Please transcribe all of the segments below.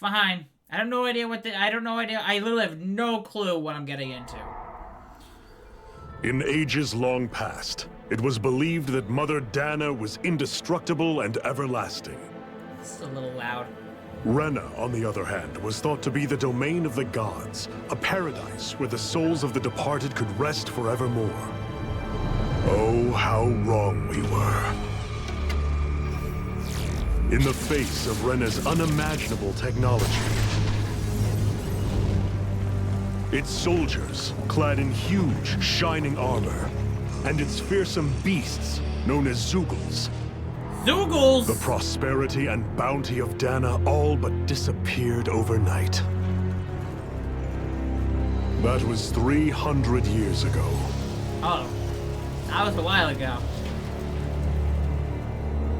Fine. I have no idea what I don't know idea. I literally have no clue what I'm getting into. In ages long past, it was believed that Mother Dana was indestructible and everlasting. This is a little loud. Rena, on the other hand, was thought to be the domain of the gods, a paradise where the souls of the departed could rest forevermore. Oh, how wrong we were. In the face of Rena's unimaginable technology, its soldiers, clad in huge, shining armor, and its fearsome beasts, known as Zeugles. Zeugles! The prosperity and bounty of Dana all but disappeared overnight. That was 300 years ago. Oh, that was a while ago.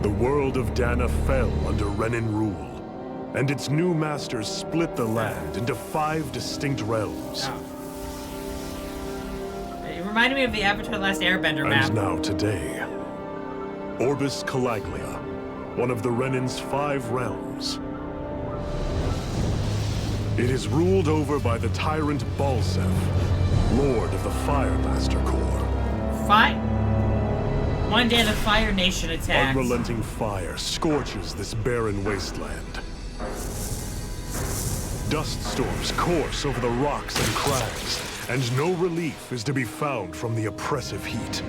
The world of Dana fell under Renan rule, and its new masters split the land into 5 distinct realms. Oh. It reminded me of the Avatar: The Last Airbender map. And now today, Orbis Calaglia, one of the Renan's 5 realms. It is ruled over by the tyrant Balsef, Lord of the Fire Master Corps. One day the Fire Nation attacks. Unrelenting fire scorches this barren wasteland. Dust storms course over the rocks and crags, and no relief is to be found from the oppressive heat.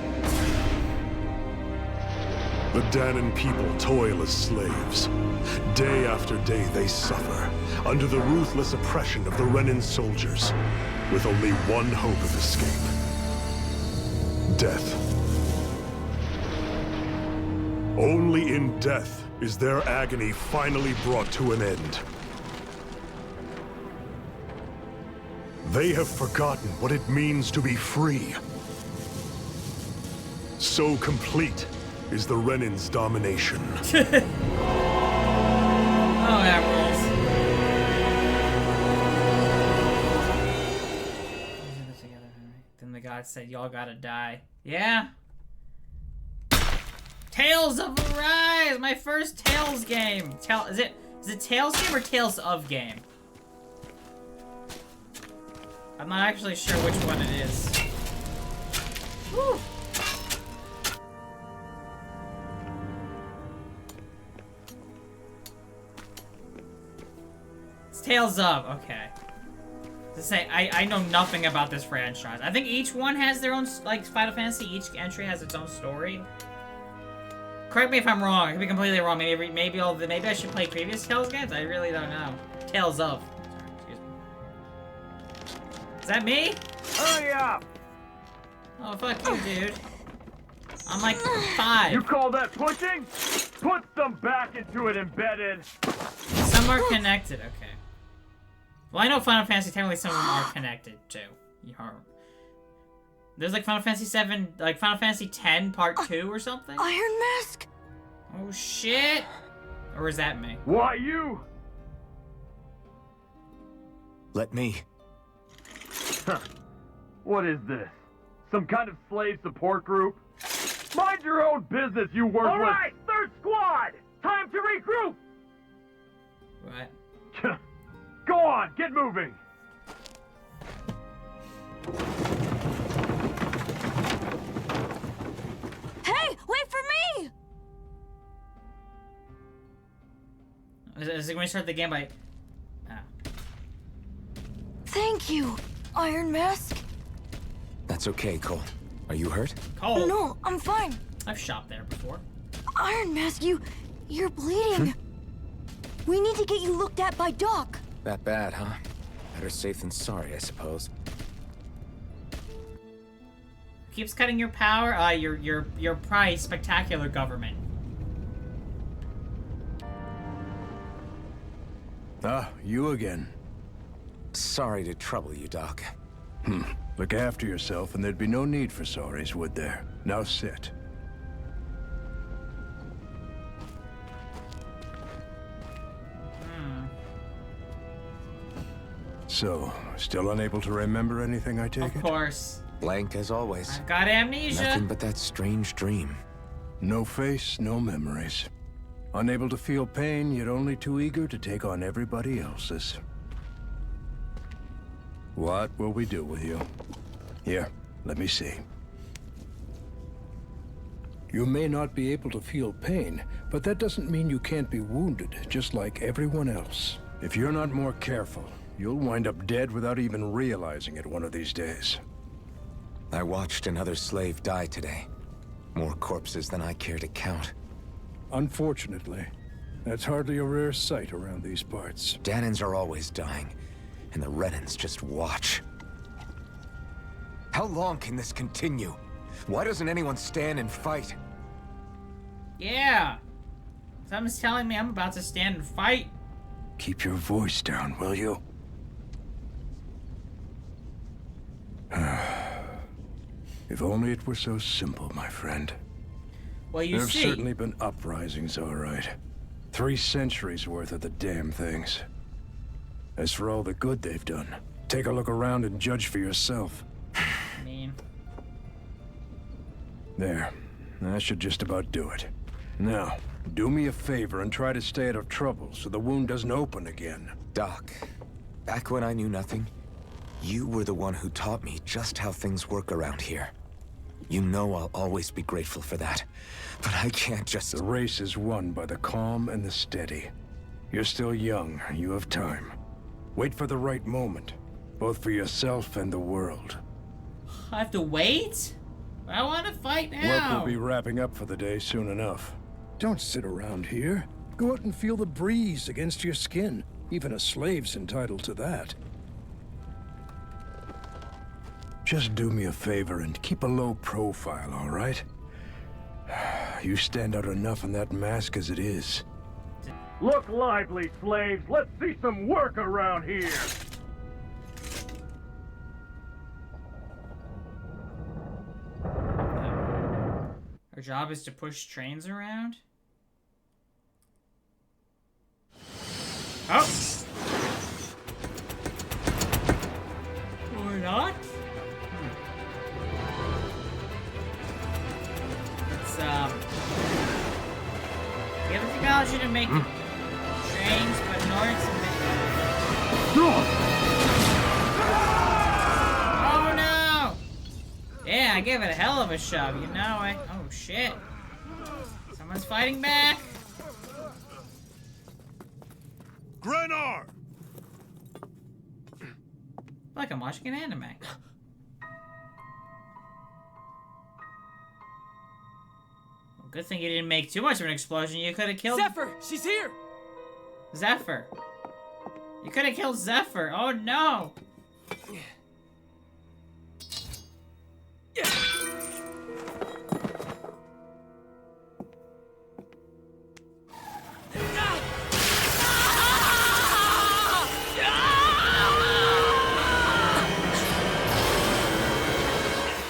The Danan people toil as slaves. Day after day they suffer, under the ruthless oppression of the Renan soldiers, with only one hope of escape. Death. Only in death is their agony finally brought to an end. They have forgotten what it means to be free. So complete is the Renan's domination. Oh, that rules. Then the god said, y'all gotta die. Yeah. Tales of Arise! My first Tales game! Is it Tales game or Tales of game? I'm not actually sure which one it is. Woo. It's Tales of, okay. To say, I know nothing about this franchise. I think each one has their own, like Final Fantasy, each entry has its own story. Correct me if I'm wrong. I could be completely wrong. Maybe I should play previous Tales games. I really don't know. Tales of. Sorry, excuse me. Is that me? Hurry up! Oh fuck you, dude. I'm like 5. You call that pushing? Put some back into it, embedded. Some are connected. Okay. Well, I know Final Fantasy. Technically, some of them are connected too. There's like Final Fantasy 7, like Final Fantasy 10 Part 2 or something? Iron Mask? Oh shit! Or is that me? Why you? Let me. Huh. What is this? Some kind of slave support group? Mind your own business, you worthless! Alright, 3rd Squad! Time to regroup! What? Go on, get moving! Hey, wait for me! Is it going to start the game by... Ah. Thank you, Iron Mask. That's okay, Cole. Are you hurt? Cole? No, I'm fine. I've shopped there before. Iron Mask, you're bleeding. We need to get you looked at by Doc. That bad, huh? Better safe than sorry, I suppose. Keeps cutting your power? Your probably spectacular government. Ah, you again. Sorry to trouble you, Doc. Look after yourself and there'd be no need for sorries, would there? Now sit. So, still unable to remember anything, I take it? Of course. Blank as always. Got amnesia. Nothing but that strange dream. No face, no memories. Unable to feel pain, yet only too eager to take on everybody else's. What will we do with you? Here, let me see. You may not be able to feel pain, but that doesn't mean you can't be wounded, just like everyone else. If you're not more careful, you'll wind up dead without even realizing it one of these days. I watched another slave die today. More corpses than I care to count. Unfortunately, that's hardly a rare sight around these parts. Danans are always dying, and the Renans just watch. How long can this continue? Why doesn't anyone stand and fight? Yeah. Something's telling me I'm about to stand and fight. Keep your voice down, will you? If only it were so simple, my friend. Well, you There have see. certainly been uprisings, all right. 3 centuries worth of the damn things. As for all the good they've done, take a look around and judge for yourself. I mean, There. That should just about do it. Now, do me a favor and try to stay out of trouble so the wound doesn't open again. Doc, back when I knew nothing, you were the one who taught me just how things work around here. You know I'll always be grateful for that. But I can't just... The race is won by the calm and the steady. You're still young. You have time. Wait for the right moment, both for yourself and the world. I have to wait? I want to fight Work now. will be wrapping up for the day soon enough. Don't sit around here. Go out and feel the breeze against your skin. Even a slave's entitled to that. Just do me a favor and keep a low profile, all right? You stand out enough in that mask as it is. Look lively, slaves. Let's see some work around here. Our job is to push trains around? Oh! Or not? It's, we have the technology to make trains, but in order to make... Oh no! Yeah, I gave it a hell of a shove, you know it. Oh shit. Someone's fighting back. Grenar! Like I'm watching an anime. Well, good thing you didn't make too much of an explosion. You could have killed Zephyr, she's here. Zephyr. You could have killed Zephyr. Oh no.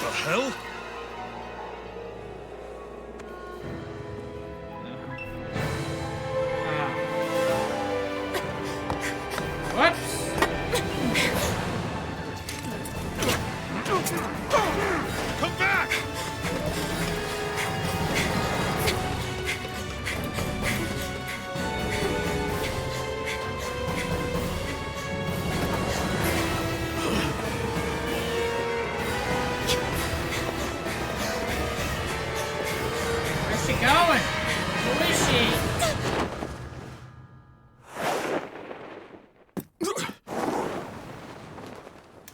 The hell? Whoops. Come back! Where's she going? Who is she?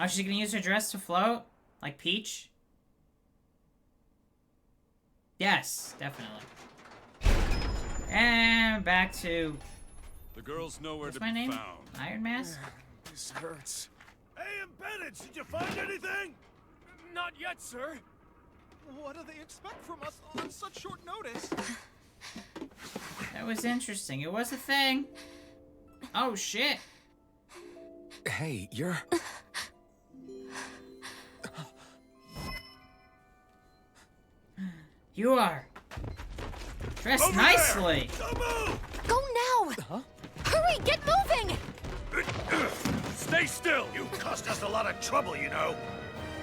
Oh, she's gonna use her dress to float? Like Peach? Yes, definitely. And back to... The girl's nowhere What's to my be name? found. Iron Mask? This hurts. Hey, Embedded, did you find anything? Not yet, sir. What do they expect from us on such short notice? That was interesting. It was a thing. Oh, shit. Hey, you're... You are dressed Over nicely. There. Don't move! Go now! Huh? Hurry, get moving! Stay still! You caused us a lot of trouble, you know.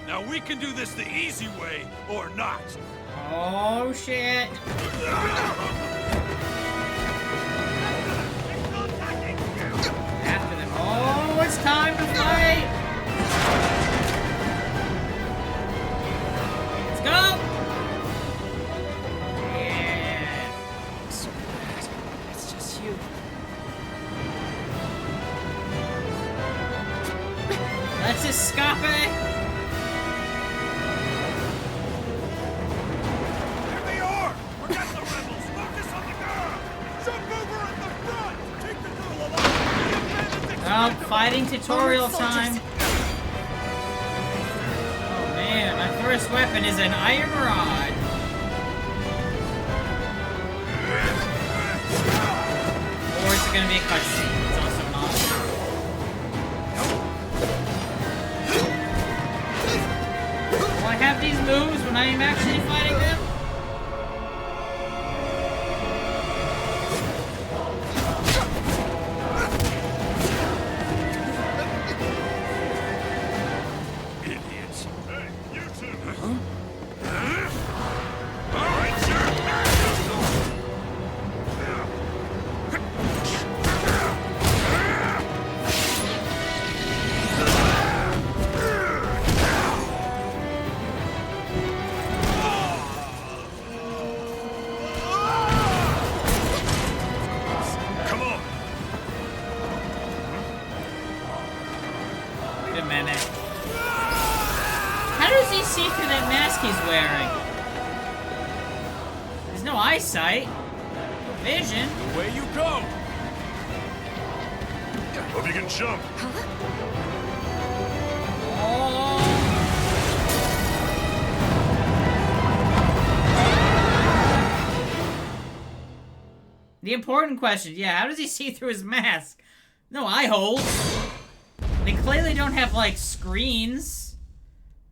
Now we can do this the easy way, or not. Oh, shit. escape! Here they are! Forget the rebels! Focus on the girl! Jump over at the front! Take the girl alive! Oh, fighting tutorial time. Oh man, my first weapon is an iron rod. Or is it gonna be a cutscene? It's also an option. Will I have these moves when I am actually fighting them? Idiots. Hey, you two. Come on. Wait a minute. How does he see through that mask he's wearing? There's no eyesight. No vision. Away you go! Hope you can jump. Oh. The important question, yeah, how does he see through his mask? No eye holes. They clearly don't have, like, screens.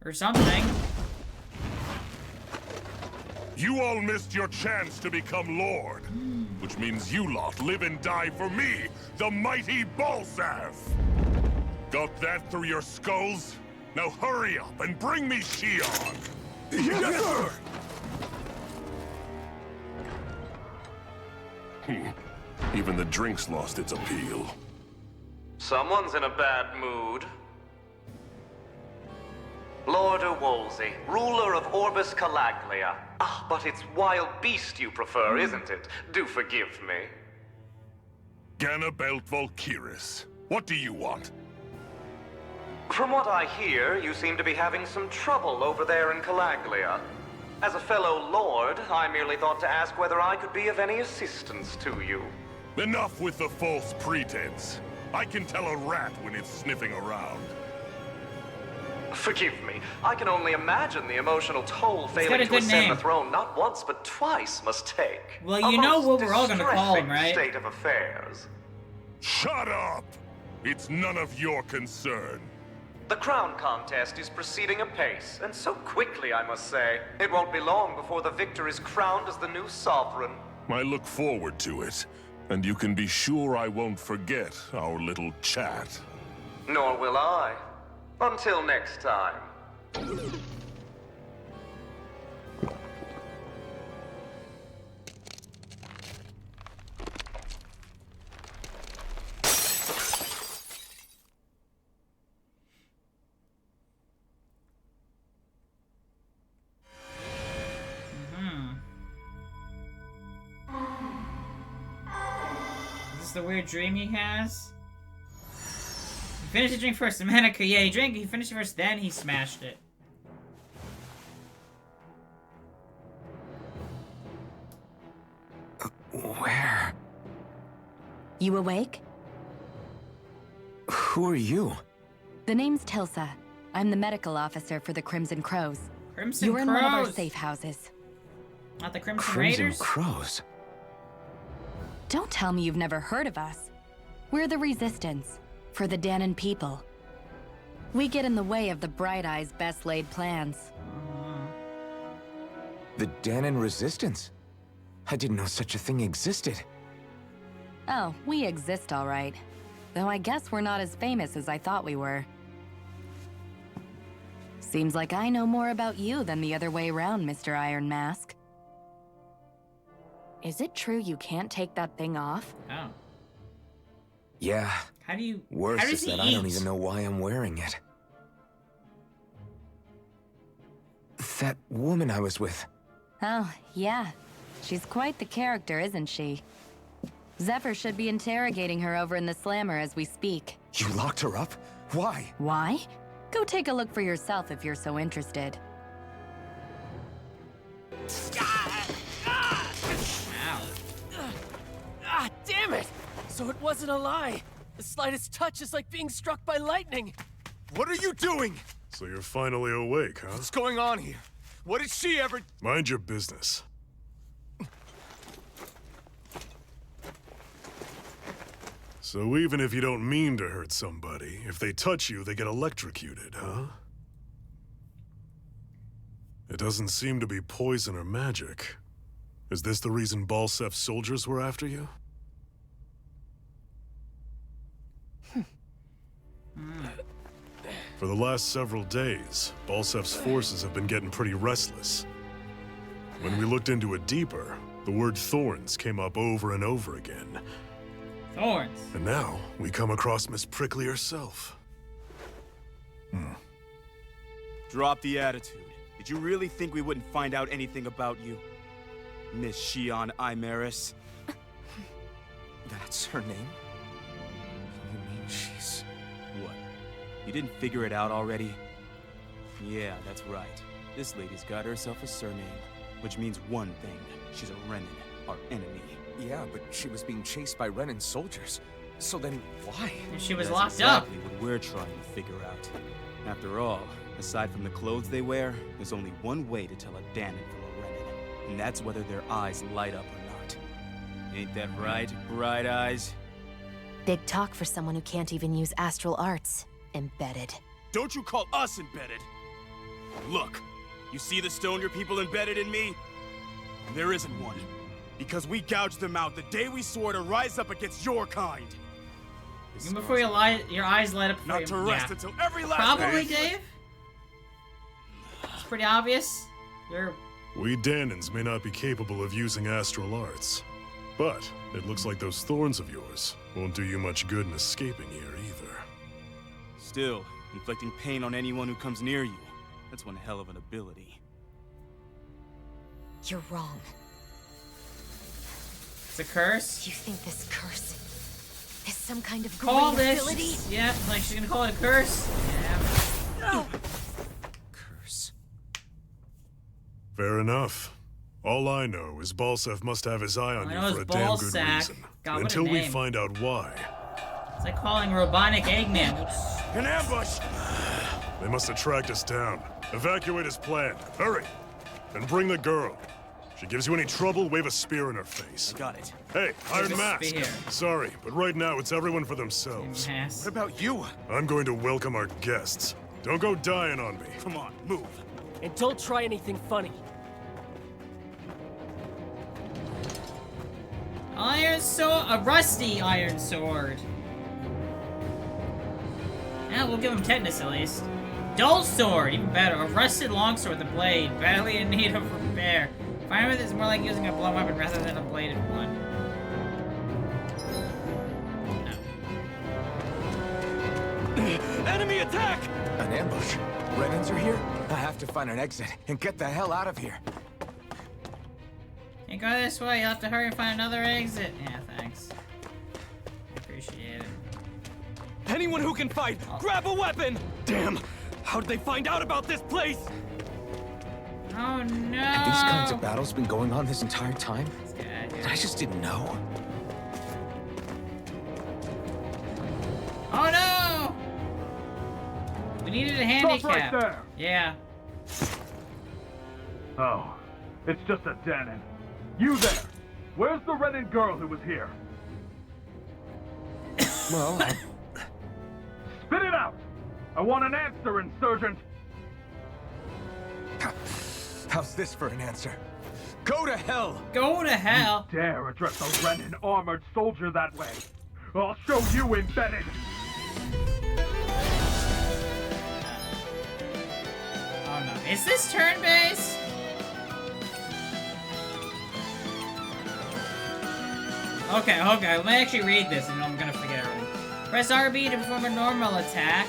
Or something. You all missed your chance to become Lord. Which means you lot live and die for me, the mighty Balzav. Got that through your skulls? Now hurry up and bring me Shion. Yes, sir. Even the drink's lost its appeal. Someone's in a bad mood. Lord Wolsey, ruler of Orbis Calaglia. Ah, but it's wild beast you prefer, isn't it? Do forgive me. Ganabelt Volkiris, what do you want? From what I hear, you seem to be having some trouble over there in Calaglia. As a fellow lord, I merely thought to ask whether I could be of any assistance to you. Enough with the false pretense. I can tell a rat when it's sniffing around. Forgive me, I can only imagine the emotional toll got a failing to good ascend name. the throne not once but twice must take. Well, you know most what we're all gonna call him, distressing right? State of affairs. Shut up! It's none of your concern. The crown contest is proceeding apace, and so quickly, I must say. It won't be long before the victor is crowned as the new sovereign. I look forward to it, and you can be sure I won't forget our little chat. Nor will I. Until next time. Is this the weird dream he has? He finished the drink first, the Manica. Yeah, he finished it first, then he smashed it. Where? You awake? Who are you? The name's Tilsa. I'm the medical officer for the Crimson Crows. Crimson You're in one of our Crows. safe houses. Not the Crimson Crimson Raiders? Crows. Don't tell me you've never heard of us. We're the Resistance, for the Danon people. We get in the way of the Bright Eye's best laid plans. The Danon Resistance? I didn't know such a thing existed. Oh, we exist all right. Though I guess we're not as famous as I thought we were. Seems like I know more about you than the other way around, Mr. Iron Mask. Is it true you can't take that thing off? Oh. Yeah. How do you... Worse how does is he that eat? I don't even know why I'm wearing it. That woman I was with. Oh, yeah. She's quite the character, isn't she? Zephyr should be interrogating her over in the Slammer as we speak. You locked her up? Why? Why? Go take a look for yourself if you're so interested. Ow. Ah, damn it! So it wasn't a lie. The slightest touch is like being struck by lightning. What are you doing? So you're finally awake, huh? What's going on here? What did she ever... Mind your business. So even if you don't mean to hurt somebody, if they touch you, they get electrocuted, huh? It doesn't seem to be poison or magic. Is this the reason Balsef's soldiers were after you? For the last several days, Balsef's forces have been getting pretty restless. When we looked into it deeper, the word thorns came up over and over again. Thorns. And now, we come across Miss Prickly herself. Drop the attitude. Did you really think we wouldn't find out anything about you? Miss Shion Imaris? That's her name? You mean she's... What? You didn't figure it out already? Yeah, that's right. This lady's got herself a surname, which means one thing. She's a Renin, our enemy. Yeah, but she was being chased by Renin soldiers. So then, why? And she was That's locked up. exactly what we're trying to figure out. After all, aside from the clothes they wear, there's only one way to tell a Danon from a Renin, and that's whether their eyes light up or not. Ain't that right, Bright Eyes? Big talk for someone who can't even use astral arts. Embedded. Don't you call us embedded! Look, you see the stone your people embedded in me? There isn't one. Because we gouged them out the day we swore to rise up against your kind. Even before your eyes light up. Not to rest until every last Probably, day. Dave. It's pretty obvious. We Danons may not be capable of using astral arts, but it looks like those thorns of yours won't do you much good in escaping here either. Still, inflicting pain on anyone who comes near you. That's one hell of an ability. You're wrong. It's a curse? You think this curse is some kind of Call great this. ability? Yeah, like she's gonna call it a curse. Yeah. Curse. Fair enough. All I know is Balsef must have his eye on I you know for a it's damn good Ballsack. reason. God, what a Until we name. find out why. It's like calling Robonic Eggman. An ambush! They must have tracked us down. Evacuate as planned. Hurry! And bring the girl. If she gives you any trouble, wave a spear in her face. I got it. Hey, Iron a Mask! spear. Sorry, but right now it's everyone for themselves. What about you? I'm going to welcome our guests. Don't go dying on me. Come on, move. And don't try anything funny. Iron sword, a rusty iron sword. Yeah, we'll give him tetanus at least. Dull sword, even better. A rusted longsword with a blade, badly in need of repair. Fire with is more like using a blunt weapon rather than a bladed one. No. Enemy attack! An ambush. Renins are here? I have to find an exit and get the hell out of here. Can't go this way, you'll have to hurry and find another exit. Yeah, thanks. I appreciate it. Anyone who can fight, grab a weapon! Damn! How'd they find out about this place? Oh no! Have these kinds of battles been going on this entire time? Yeah, I just didn't know. Oh no! We needed a handicap. Stop right there! Yeah. Oh, it's just a Danon. You there! Where's the Renin girl who was here? Well, Spit it out! I want an answer, insurgent! how's this for an answer? Go to hell! Go to hell! Dare address a Renin armored soldier that way? I'll show you embedded! Oh no. Is this turn-based? Okay, let me actually read this and I'm gonna forget everything. Press RB to perform a normal attack.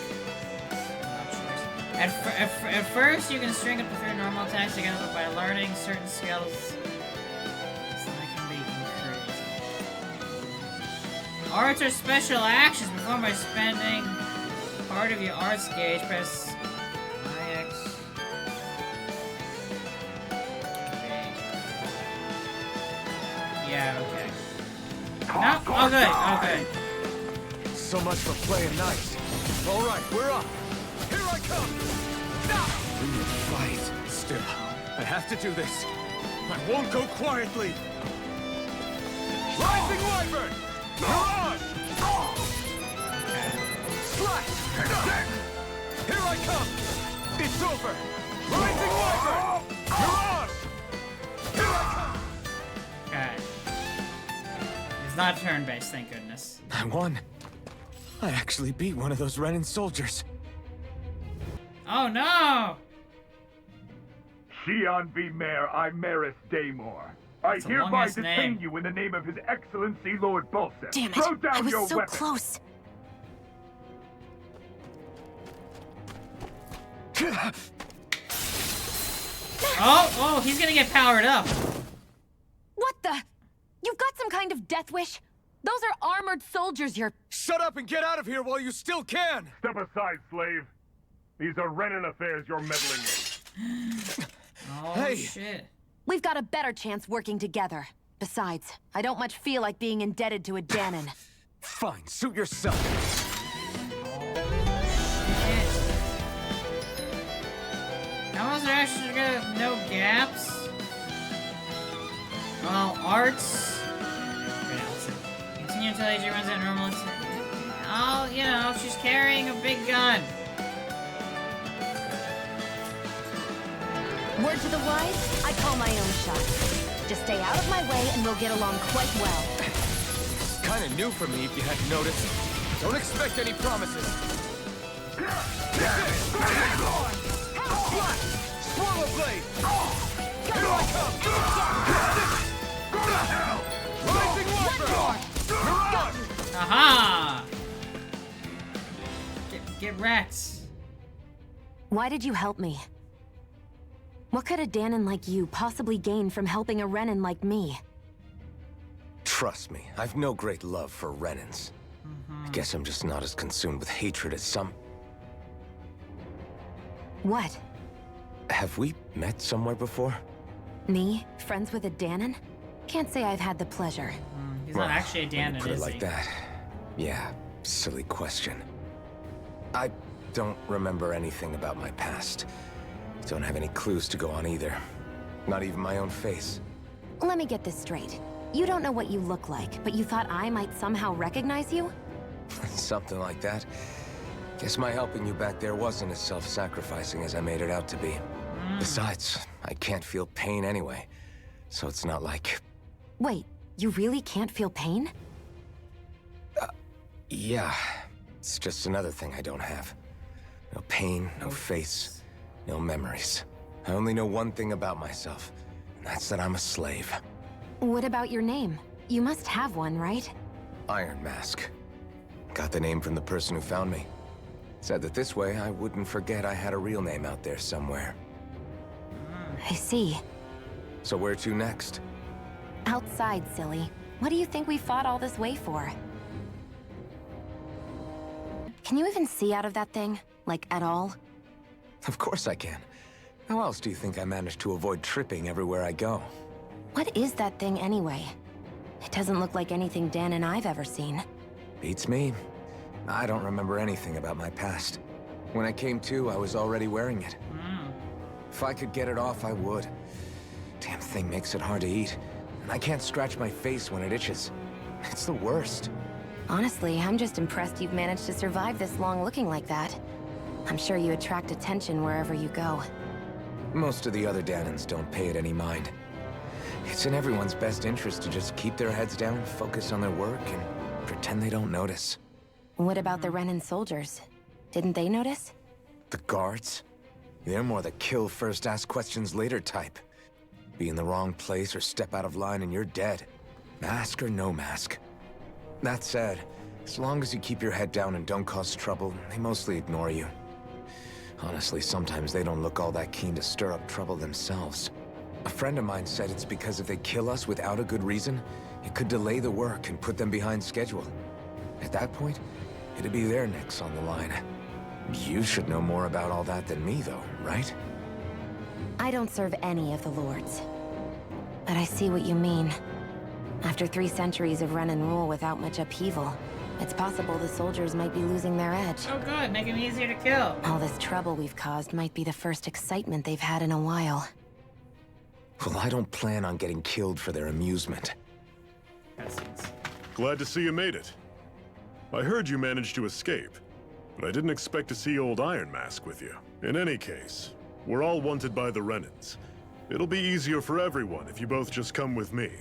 At first, you can string up to 3 normal attacks together, but by learning certain skills, so they can be increased. Arts are special actions performed by spending part of your arts gauge, press IX. Okay. Yeah, okay. No? Oh, good. Oh, good. So much for playing nice. All right, we're up. Here I come. We need to fight. Still, I have to do this. I won't go quietly. Rising Wyvern! Mirage! Slash! Here I come! It's over! Rising Wyvern! Mirage! Here I come! Okay. It's not turn-based, thank goodness. I won. I actually beat one of those Renin soldiers. Oh no! Xi'an v. Mayor Imaris Daymore. I That's a hereby long-ass detain name. you in the name of His Excellency Lord Bolseth. Damn it! Throw down I was your so weapon. close. Oh, he's gonna get powered up. What the? You've got some kind of death wish? Those are armored soldiers you're... Shut up and get out of here while you still can! Step aside, slave. These are Renin affairs you're meddling in. Oh, Hey. shit. We've got a better chance working together. Besides, I don't much feel like being indebted to a Danon. Fine, suit yourself. How was there actually gonna no gaps? Well, arts. Continue until AJ runs out normal. Oh, you know, she's carrying a big gun. Word to the wise, I call my own shot. Just stay out of my way and we'll get along quite well. Kinda new for me if you hadn't noticed. Don't expect any promises. Swallow blade! Here I come! Go to hell! Rising Wyvern! Mirage! Aha! Get wrecked. Why did you help me? What could a Danon like you possibly gain from helping a Renin like me? Trust me, I've no great love for Renins. I guess I'm just not as consumed with hatred as some. What? Have we met somewhere before? Me? Friends with a Danon? Can't say I've had the pleasure. He's not actually a when you Danon, put it is like he? that. Yeah, silly question. I don't remember anything about my past. Don't have any clues to go on either. Not even my own face. Let me get this straight. You don't know what you look like, but you thought I might somehow recognize you? Something like that. Guess my helping you back there wasn't as self-sacrificing as I made it out to be. Besides, I can't feel pain anyway. So it's not like... Wait, you really can't feel pain? Yeah. It's just another thing I don't have. No pain, no face, no memories. I only know one thing about myself, and that's that I'm a slave. What about your name? You must have one, right? Iron Mask. Got the name from the person who found me. Said that this way I wouldn't forget I had a real name out there somewhere. I see. So where to next? Outside, silly. What do you think we fought all this way for? Can you even see out of that thing? Like, at all? Of course I can. How else do you think I managed to avoid tripping everywhere I go? What is that thing anyway? It doesn't look like anything Dan and I've ever seen. Beats me. I don't remember anything about my past. When I came to, I was already wearing it. If I could get it off, I would. Damn thing makes it hard to eat. And I can't scratch my face when it itches. It's the worst. Honestly, I'm just impressed you've managed to survive this long looking like that. I'm sure you attract attention wherever you go. Most of the other Danons don't pay it any mind. It's in everyone's best interest to just keep their heads down, focus on their work, and pretend they don't notice. What about the Renin soldiers? Didn't they notice? The guards? They're more the kill first, ask questions later type. Be in the wrong place or step out of line and you're dead. Mask or no mask. That said, as long as you keep your head down and don't cause trouble, they mostly ignore you. Honestly, sometimes they don't look all that keen to stir up trouble themselves. A friend of mine said it's because if they kill us without a good reason, it could delay the work and put them behind schedule. At that point, it'd be their necks on the line. You should know more about all that than me, though, right? I don't serve any of the lords. But I see what you mean. After 3 centuries of run and rule without much upheaval, it's possible the soldiers might be losing their edge. Oh good, make him easier to kill. All this trouble we've caused might be the first excitement they've had in a while. Well, I don't plan on getting killed for their amusement. Glad to see you made it. I heard you managed to escape, but I didn't expect to see old Iron Mask with you. In any case, we're all wanted by the Renans. It'll be easier for everyone if you both just come with me.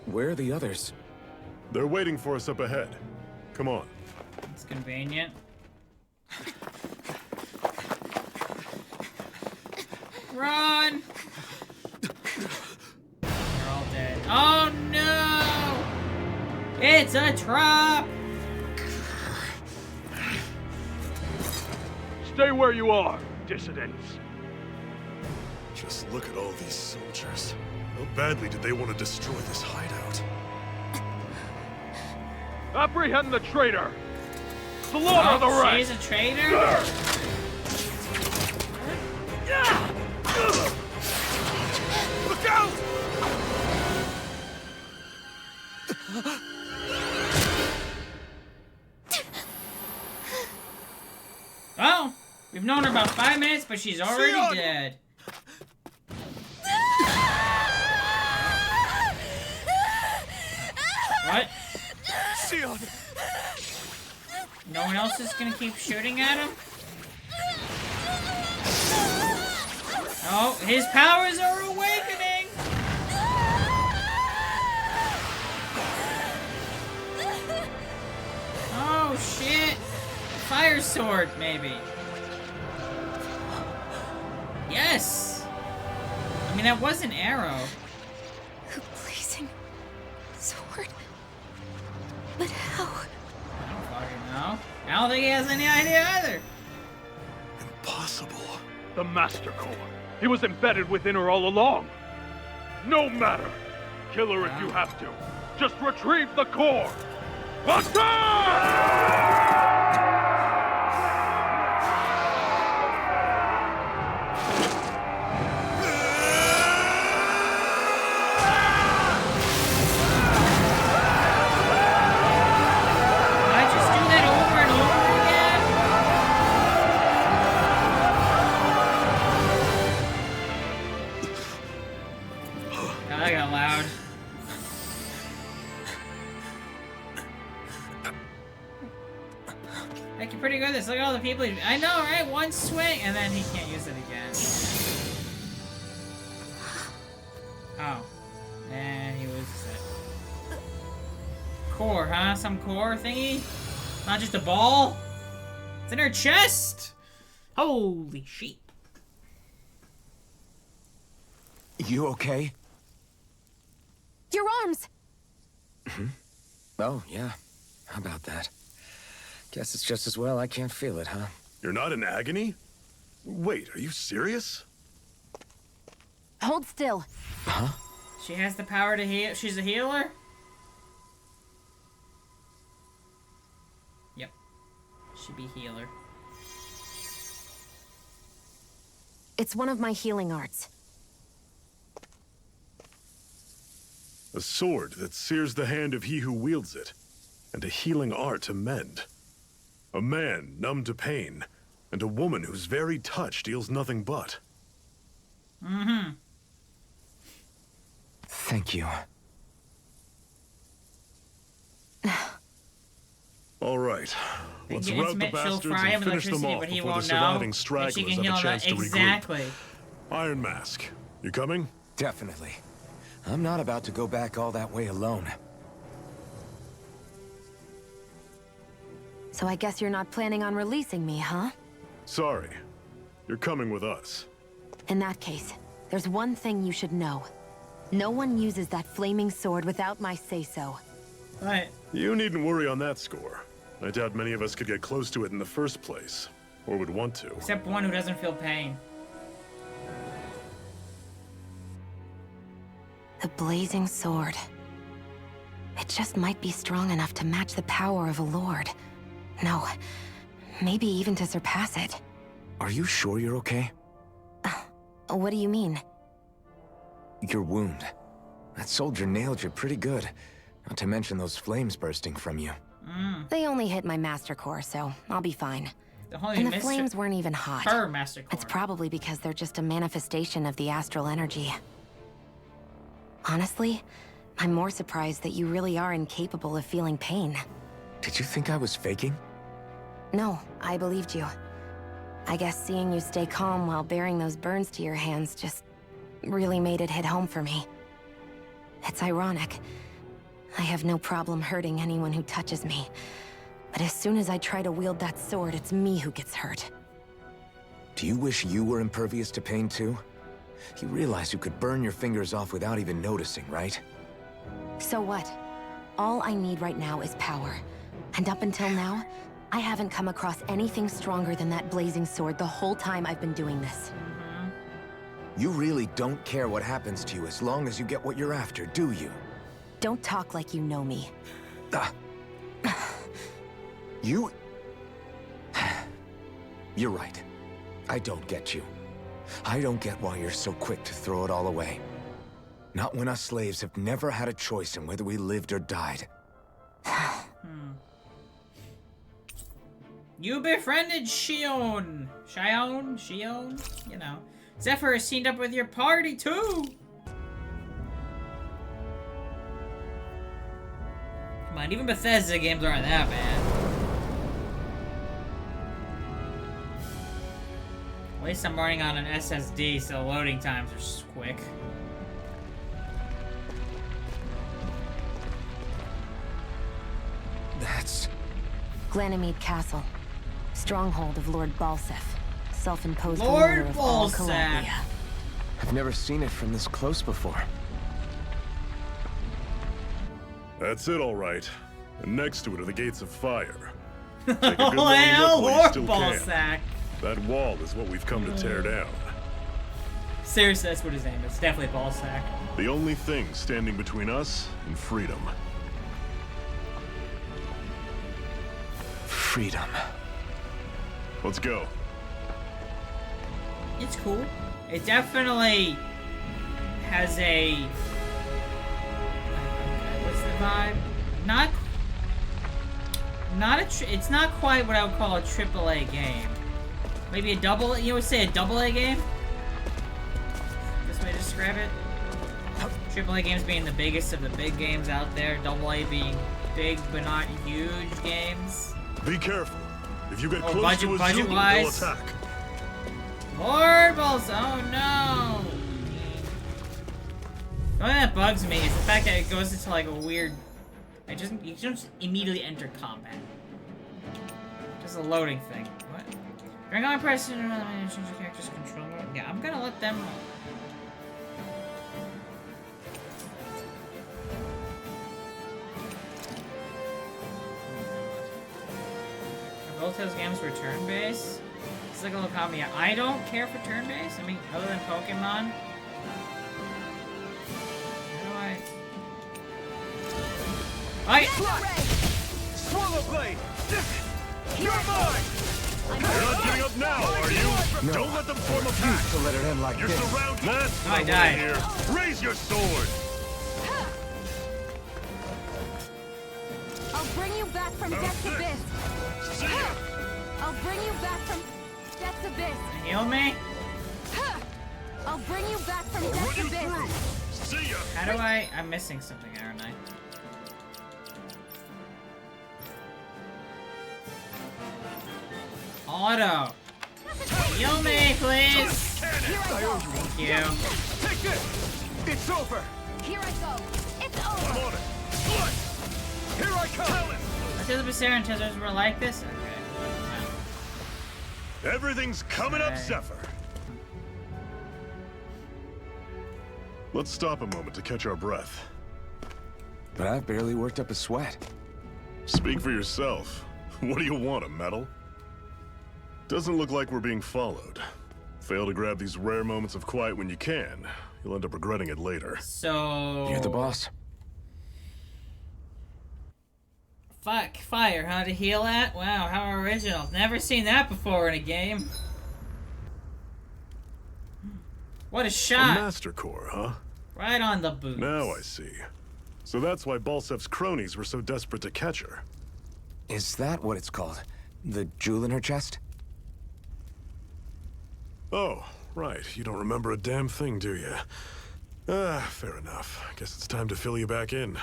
Where are the others? They're waiting for us up ahead. Come on. It's convenient. Run! They're all dead. Oh no! It's a trap! Stay where you are, dissidents. Just look at all these soldiers. How badly did they want to destroy this hideout? Apprehend the traitor! Slaughter the rest! She's a traitor? Look out! Oh, we've known her about 5 minutes, but she's already dead. What? Sion! No one else is gonna keep shooting at him? Oh, his powers are awakening! Oh, shit! Fire sword, maybe. Yes! I mean, that was an arrow. The blazing sword? But how? I don't fucking know. I don't think he has any idea either. Impossible. The Master Core. He was embedded within her all along. No matter. Kill her if you have to. Just retrieve the core. Attack! I just do that over and over again? God, that got loud. Like, you're pretty good at this. Look at all the people. I know, right? One swing, and then he can't use it again. Oh. And he was set. Core, huh? Some core thingy? Not just a ball? It's in her chest! Holy shit. You okay? Your arms! Oh, yeah. How about that? Guess it's just as well I can't feel it, huh? You're not in agony? Wait, are you serious? Hold still. Huh? She has the power to heal. She's a healer? Yep. Should be healer. It's one of my healing arts. A sword that sears the hand of he who wields it, and a healing art to mend. A man numb to pain, and a woman whose very touch deals nothing but. Mm-hmm. Thank you. All right, let's rout the bastards and finish them off before the surviving stragglers have a chance to regroup. Exactly. Iron Mask, you coming? Definitely. I'm not about to go back all that way alone. So I guess you're not planning on releasing me, huh? Sorry. You're coming with us. In that case, there's one thing you should know. No one uses that flaming sword without my say-so. Right. You needn't worry on that score. I doubt many of us could get close to it in the first place. Or would want to. Except one who doesn't feel pain. The blazing sword. It just might be strong enough to match the power of a lord. No, Maybe even to surpass it. Are you sure you're okay? What do you mean? Your wound. That soldier nailed you pretty good. Not to mention those flames bursting from you. They only hit my master core, so I'll be fine. Holy And the Mr. flames weren't even hot. Her master core. It's probably because they're just a manifestation of the astral energy. Honestly, I'm more surprised that you really are incapable of feeling pain. Did you think I was faking? No, I believed you. I guess seeing you stay calm while bearing those burns to your hands just really made it hit home for me. It's ironic. I have no problem hurting anyone who touches me. But as soon as I try to wield that sword, it's me who gets hurt. Do you wish you were impervious to pain too? You realize you could burn your fingers off without even noticing, right? So what? All I need right now is power. And up until now, I haven't come across anything stronger than that blazing sword the whole time I've been doing this. You really don't care what happens to you as long as you get what you're after, do you? Don't talk like you know me. You... You're right. I don't get you. I don't get why you're so quick to throw it all away. Not when us slaves have never had a choice in whether we lived or died. You befriended Shion. You know. Zephyr has teamed up with your party too. Come on, even Bethesda games aren't that bad. At least I'm running on an SSD, so loading times are quick. That's... Glanamede Castle. Stronghold of Lord Balsef. Self-imposed Lord ruler of all Balsef. Calabria. I've never seen it from this close before. That's it, all right. And next to it are the gates of fire. Take a good long Oh, look hell, while you Lord still Balsack. can. That wall is what we've come to tear down. Seriously, that's what his name is. Definitely Balsack. The only thing standing between us and freedom. Freedom. Let's go. It's cool. It definitely has a... What's the vibe? It's not quite what I would call a AAA game. Maybe a double... You would say a AA game? This way to describe it? AAA games being the biggest of the big games out there. AA being big but not huge games. Be careful. If you get close budget- to a budget Zulu, they'll wise? attack. Lord Balls! Oh no! The only thing that bugs me is the fact that it goes into like a weird... You just immediately enter combat. Just a loading thing. What? During all press and change the character's control mode. Yeah, I'm gonna let them... Both those games were turn-based. It's like a little comment. Yeah, I don't care for turn-based. I mean, other than Pokemon. How do I... Swallow blade! You're mine! You're not giving up now, are you? No. Don't let them form a pack. To let it end like You're this. surrounded. That's I not died. here. Raise your sword. I'll bring you back from Death's Abyss. See ya. I'll bring you back from Death's Abyss. Heal me? I'll bring you back from I'll Death's run you Abyss. through. See ya. How do I... I'm missing something, aren't I? Auto. Heal me, please. Thank you. Take this! It's over! Here I go. It's I'm over. on it. Slice. Here I come! Tell it. I thought the Becerra and Tezzers were like this? Okay. Everything's coming up, Okay. Zephyr. Let's stop a moment to catch our breath. But I've barely worked up a sweat. Speak for yourself. What do you want, a medal? Doesn't look like we're being followed. Fail to grab these rare moments of quiet when you can. You'll end up regretting it later. So... You're the boss. Fuck, fire, huh? To heal at? Wow, how original. Never seen that before in a game. What a A shot! Master Core, huh? Right on the boot. Now I see. So that's why Balsef's cronies were so desperate to catch her. Is that what it's called? The jewel in her chest? Oh, right. You don't remember a damn thing, do you? Fair enough. Guess it's time to fill you back in.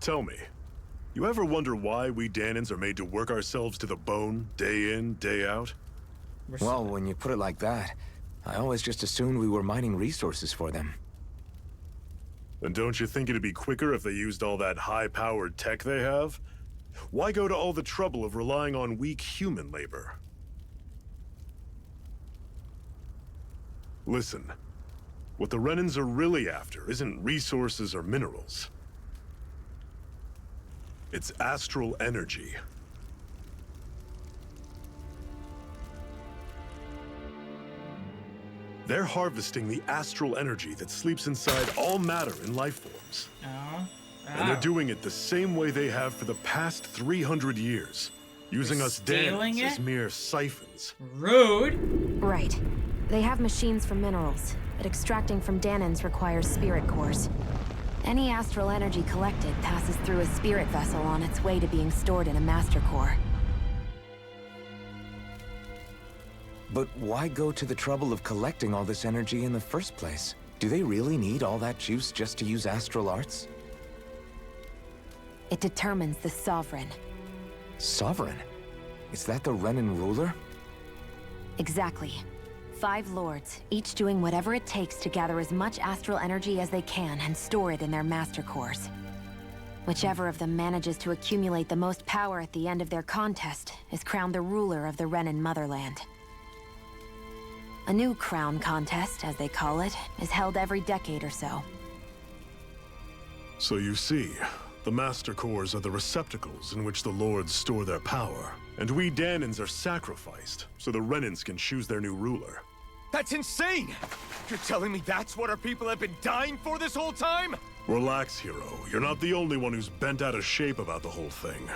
Tell me, you ever wonder why we Danans are made to work ourselves to the bone, day in, day out? Well, when you put it like that, I always just assumed we were mining resources for them. And don't you think it'd be quicker if they used all that high-powered tech they have? Why go to all the trouble of relying on weak human labor? Listen, what the Renans are really after isn't resources or minerals. It's astral energy. They're harvesting the astral energy that sleeps inside all matter in life forms. Oh. And they're doing it the same way they have for the past 300 years, using us Danans as mere siphons. Rude. Right. They have machines for minerals, but extracting from Danans requires spirit cores. Any astral energy collected passes through a spirit vessel on its way to being stored in a master core. But why go to the trouble of collecting all this energy in the first place? Do they really need all that juice just to use astral arts? It determines the Sovereign. Sovereign? Is that the Renan ruler? Exactly. 5 lords, each doing whatever it takes to gather as much astral energy as they can and store it in their master cores. Whichever of them manages to accumulate the most power at the end of their contest is crowned the ruler of the Renan motherland. A new crown contest, as they call it, is held every decade or so. So you see, the Master Cores are the receptacles in which the Lords store their power. And we Danans are sacrificed, so the Renans can choose their new ruler. That's insane! You're telling me that's what our people have been dying for this whole time? Relax, hero. You're not the only one who's bent out of shape about the whole thing.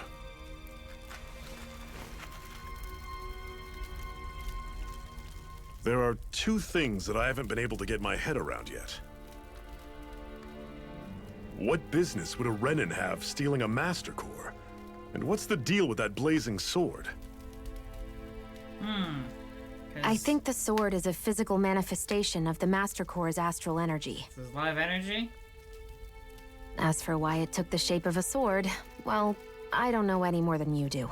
There are 2 things that I haven't been able to get my head around yet. What business would a Renan have stealing a Master Core? And what's the deal with that blazing sword? I think the sword is a physical manifestation of the Master Core's astral energy. This is live energy? As for why it took the shape of a sword, well, I don't know any more than you do.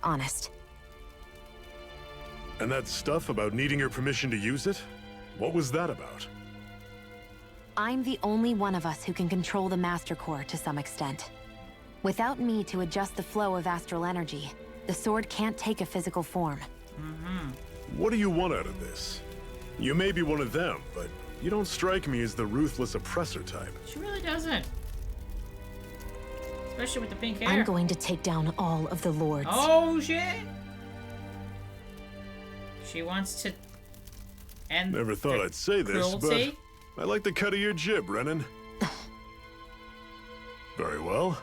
Honest. And that stuff about needing your permission to use it? What was that about? I'm the only one of us who can control the Master Core to some extent. Without me to adjust the flow of astral energy, the sword can't take a physical form. What do you want out of this? You may be one of them, but you don't strike me as the ruthless oppressor type. She really doesn't. Especially with the pink hair. I'm going to take down all of the lords. Oh, shit! She wants to end Never thought I'd say this, cruelty? but I like the cut of your jib, Renan. Very well.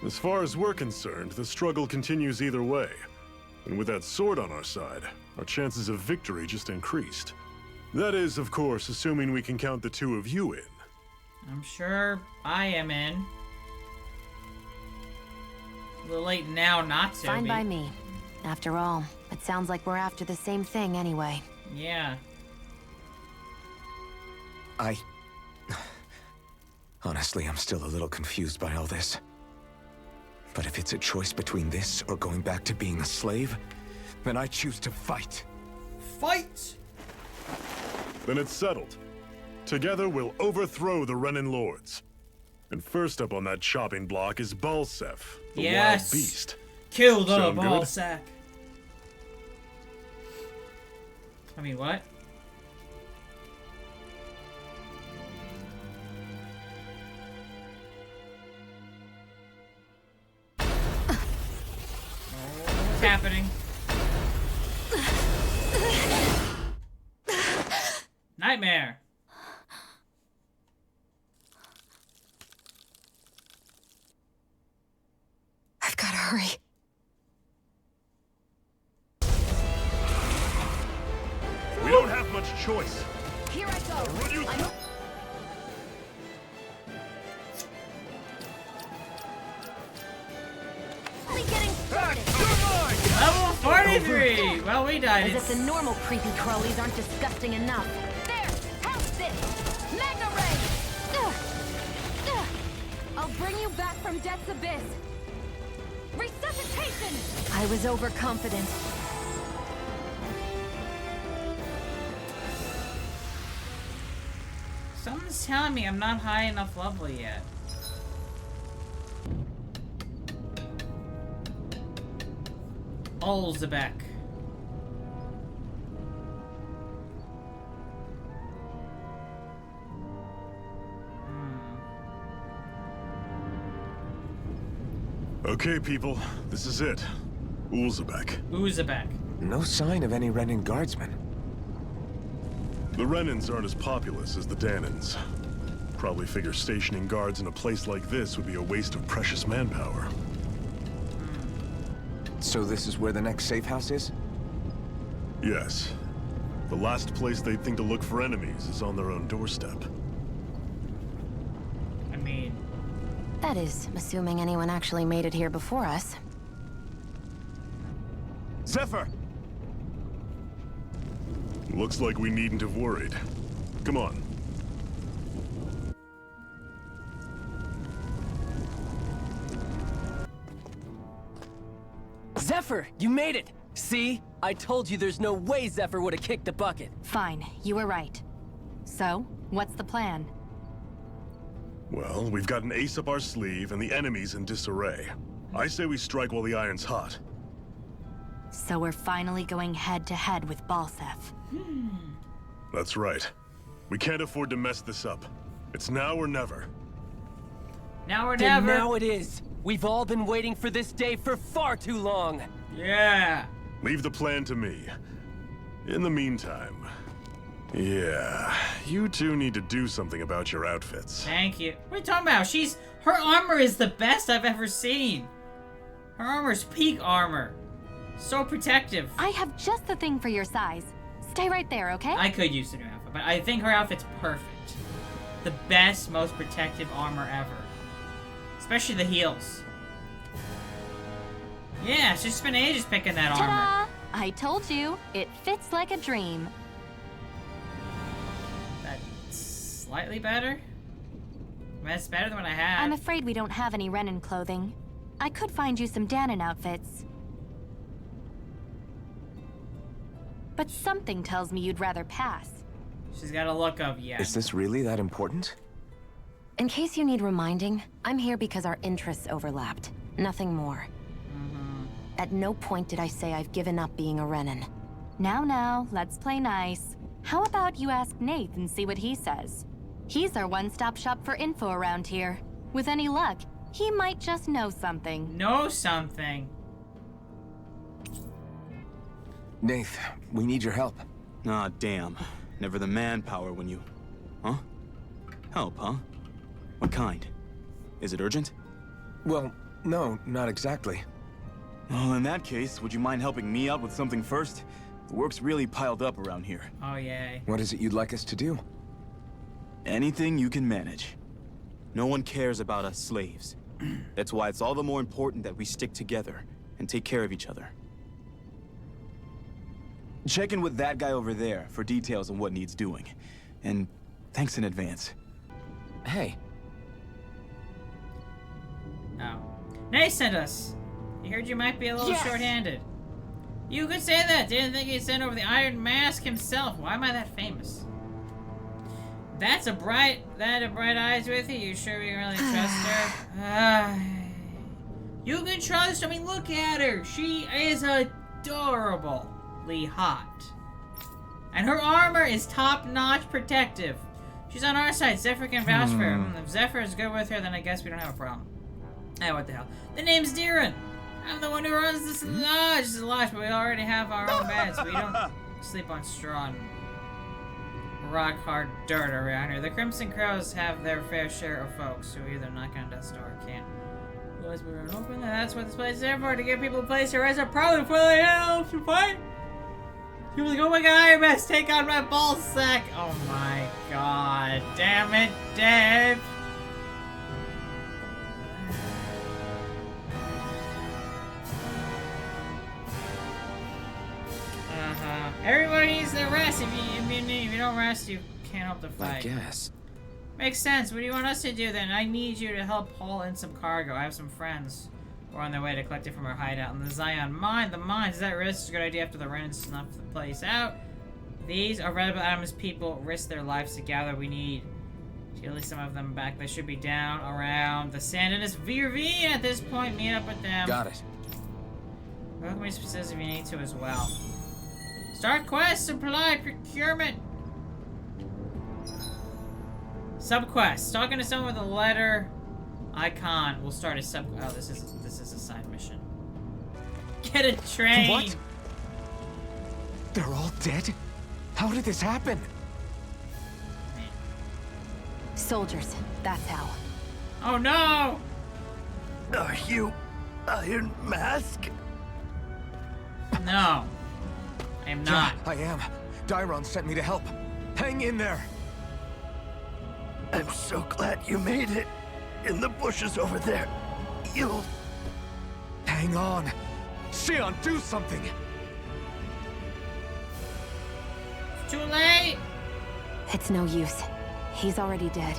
As far as we're concerned, the struggle continues either way. And with that sword on our side, our chances of victory just increased. That is, of course, assuming we can count the 2 of you in. I'm sure I am in. A little late now not to Fine be. by me. After all, it sounds like we're after the same thing anyway. Yeah. Honestly, I'm still a little confused by all this. But if it's a choice between this or going back to being a slave, then I choose to fight. Fight! Then it's settled. Together we'll overthrow the Renan Lords. And first up on that chopping block is Balsef, the Yes! wild beast. Kill the Sound ball good? sack. I mean, what? What's happening? Nightmare. Gotta hurry. We don't have much choice. Here I go. Run you through. Only getting started. Level 43! Well, we died. As if the normal creepy crawlies aren't disgusting enough. There! Help this! Mega Ray! I'll bring you back from Death's Abyss. Resuscitation! I was overconfident. Something's telling me I'm not high enough level yet. Olzebek. Okay, people, this is it. Ulzebek. Uzebek. No sign of any Renin guardsmen. The Renins aren't as populous as the Danins. Probably figure stationing guards in a place like this would be a waste of precious manpower. So this is where the next safe house is? Yes. The last place they'd think to look for enemies is on their own doorstep. I mean... That is, assuming anyone actually made it here before us. Zephyr! Looks like we needn't have worried. Come on. Zephyr, you made it! See? I told you there's no way Zephyr would have kicked the bucket. Fine, you were right. So, what's the plan? Well, we've got an ace up our sleeve and the enemy's in disarray. I say we strike while the iron's hot. So we're finally going head-to-head with Balsef. That's right. We can't afford to mess this up. It's now or never. Now or Then never. now it is. We've all been waiting for this day for far too long. Yeah. Leave the plan to me. In the meantime... Yeah, you two need to do something about your outfits. Thank you. What are you talking about? Her armor is the best I've ever seen. Her armor's peak armor. So protective. I have just the thing for your size. Stay right there, okay? I could use the new outfit, but I think her outfit's perfect. The best, most protective armor ever. Especially the heels. Yeah, she's spent ages picking that armor. Ta-da! I told you, it fits like a dream. That's slightly better? That's better than what I had. I'm afraid we don't have any Renin clothing. I could find you some Danon outfits. But something tells me you'd rather pass. She's got a look of, yeah. Is this really that important? In case you need reminding, I'm here because our interests overlapped. Nothing more. At no point did I say I've given up being a Renin. Now, let's play nice. How about you ask Nath and see what he says? He's our one-stop shop for info around here. With any luck, he might just know something. Know something? Nath, we need your help. Ah, damn. Never the manpower when you... Huh? Help, huh? What kind? Is it urgent? Well, no, not exactly. Well, in that case, would you mind helping me out with something first? The work's really piled up around here. Oh, yay. What is it you'd like us to do? Anything you can manage. No one cares about us slaves. That's why it's all the more important that we stick together and take care of each other. Check in with that guy over there for details on what needs doing. And thanks in advance. Hey. Oh. Nay sent us. He heard you might be a little short-handed. You could say that. Didn't think he'd send over the Iron Mask himself. Why am I that famous? That's a bright eyes with you. You sure we can really trust her? You can trust. I mean, look at her. She is adorably hot, and her armor is top-notch protective. She's on our side. Zephyr can vouch for her. If Zephyr is good with her, then I guess we don't have a problem. Hey, what the hell? The name's Diran. I'm the one who runs this lodge. This is a lodge, but we already have our own beds. We don't sleep on straw and rock-hard dirt around here. The Crimson Crows have their fair share of folks who either knock on Death Star or can't. Otherwise, we're gonna open, and that's what this place is there for, to give people a place to rise up probably before they help to fight. People like, oh my god, Iron Man's take on my ball sack. Oh my god. Damn it, Dave. Everybody needs their rest. If you don't rest, you can't help the fight. I guess. Makes sense. What do you want us to do then? I need you to help haul in some cargo. I have some friends who are on their way to collect it from our hideout in the Zion Mine. The mines is at risk. It's a good idea after the Renan snuff the place out. These are Red Adam's people risk their lives to gather. We need to get at least some of them back. They should be down around the Sandinus VRV at this point. Meet up with them. Got it. Welcome me specifics if you need to as well. Start quest, supply, procurement. Subquest. Talking to someone with a letter icon. We'll start a sub. Oh, this is a side mission. Get a train. What? They're all dead? How did this happen? Soldiers. That's how. Oh no! Are you Iron Mask? No. I am not. Yeah, I am. Dyron sent me to help. Hang in there. I'm so glad you made it. In the bushes over there. You'll... Hang on. Xion, do something. It's too late. It's no use. He's already dead.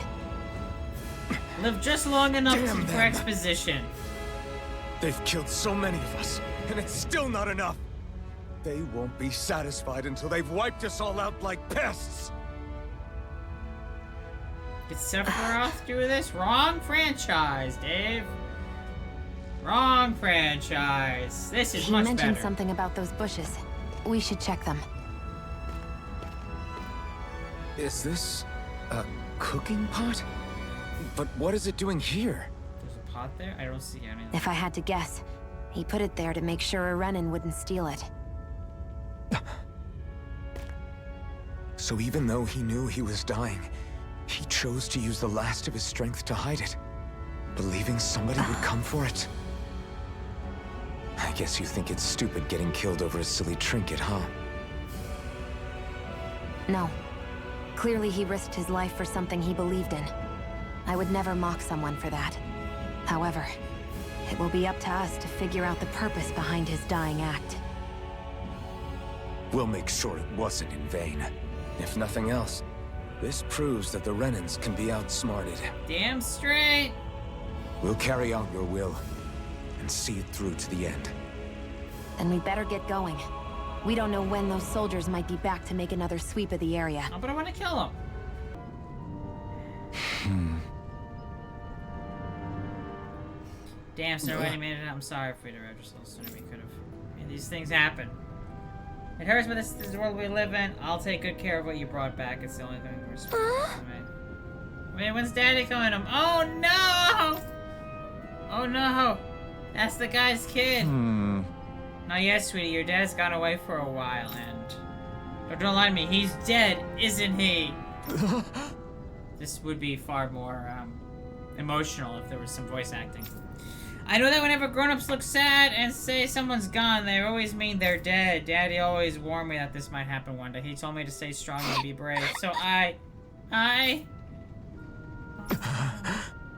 Live just long enough Damn for them. exposition. They've killed so many of us, and it's still not enough. They won't be satisfied until they've wiped us all out like pests. Did Sephiroth do this? Wrong franchise, Dave. Wrong franchise. This is He much mentioned better. something about those bushes. We should check them. Is this a cooking pot? But what is it doing here? There's a pot there? I don't see anything. If I had to guess, he put it there to make sure a Renan wouldn't steal it. So even though he knew he was dying, he chose to use the last of his strength to hide it, believing somebody would come for it. I guess you think it's stupid getting killed over a silly trinket, huh? No. Clearly he risked his life for something he believed in. I would never mock someone for that. However, it will be up to us to figure out the purpose behind his dying act. We'll make sure it wasn't in vain. If nothing else, this proves that the Renans can be outsmarted. Damn straight. We'll carry out your will and see it through to the end. Then we better get going. We don't know when those soldiers might be back to make another sweep of the area. Oh, but I want to kill him. Damn, so already made it. I'm sorry for you to register sooner. We could have. I mean, these things happen. It hurts, but this is the world we live in. I'll take good care of what you brought back. It's the only thing we're supposed to make. Wait, when's Daddy coming home? Oh no! Oh no! That's the guy's kid. Not yet, sweetie. Your dad's gone away for a while, and don't lie to me. He's dead, isn't he? This would be far more emotional if there was some voice acting. I know that whenever grown-ups look sad and say someone's gone, they always mean they're dead. Daddy always warned me that this might happen one day. He told me to stay strong and be brave. So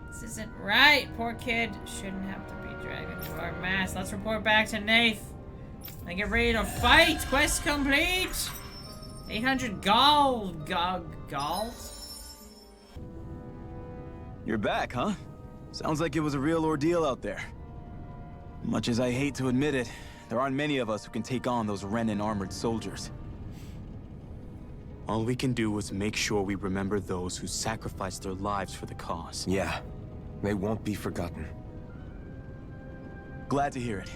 this isn't right. Poor kid shouldn't have to be dragged into our mess. Let's report back to Nath and get ready to fight. Quest complete. 800 gold. Gold? You're back, huh? Sounds like it was a real ordeal out there. Much as I hate to admit it, there aren't many of us who can take on those Renan armored soldiers. All we can do is make sure we remember those who sacrificed their lives for the cause. Yeah, they won't be forgotten. Glad to hear it.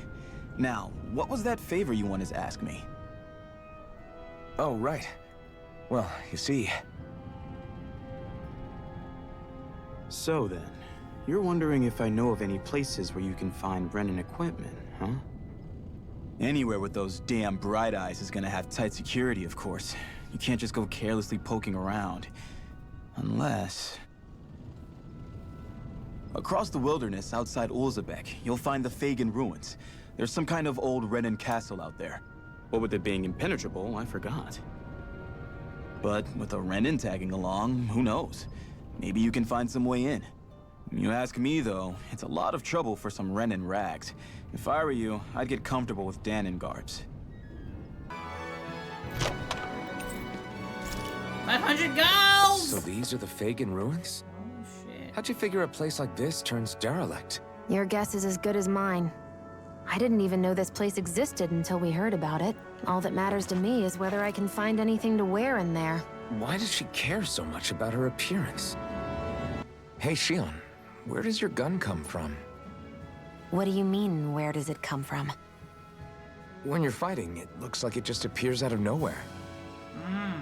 Now, what was that favor you wanted to ask me? Oh, right. Well, you see... So then, you're wondering if I know of any places where you can find Renan equipment, huh? Anywhere with those damn bright eyes is gonna have tight security, of course. You can't just go carelessly poking around. Unless... Across the wilderness outside Ulzebek, you'll find the Fagin ruins. There's some kind of old Renan castle out there. What with it being impenetrable, I forgot. But with a Renan tagging along, who knows? Maybe you can find some way in. You ask me, though, it's a lot of trouble for some Renan rags. If I were you, I'd get comfortable with Danon guards. 500 gold! So these are the Fagin ruins? Oh, shit. How'd you figure a place like this turns derelict? Your guess is as good as mine. I didn't even know this place existed until we heard about it. All that matters to me is whether I can find anything to wear in there. Why does she care so much about her appearance? Hey, Shion, where does your gun come from? What do you mean, where does it come from? When you're fighting, it looks like it just appears out of nowhere.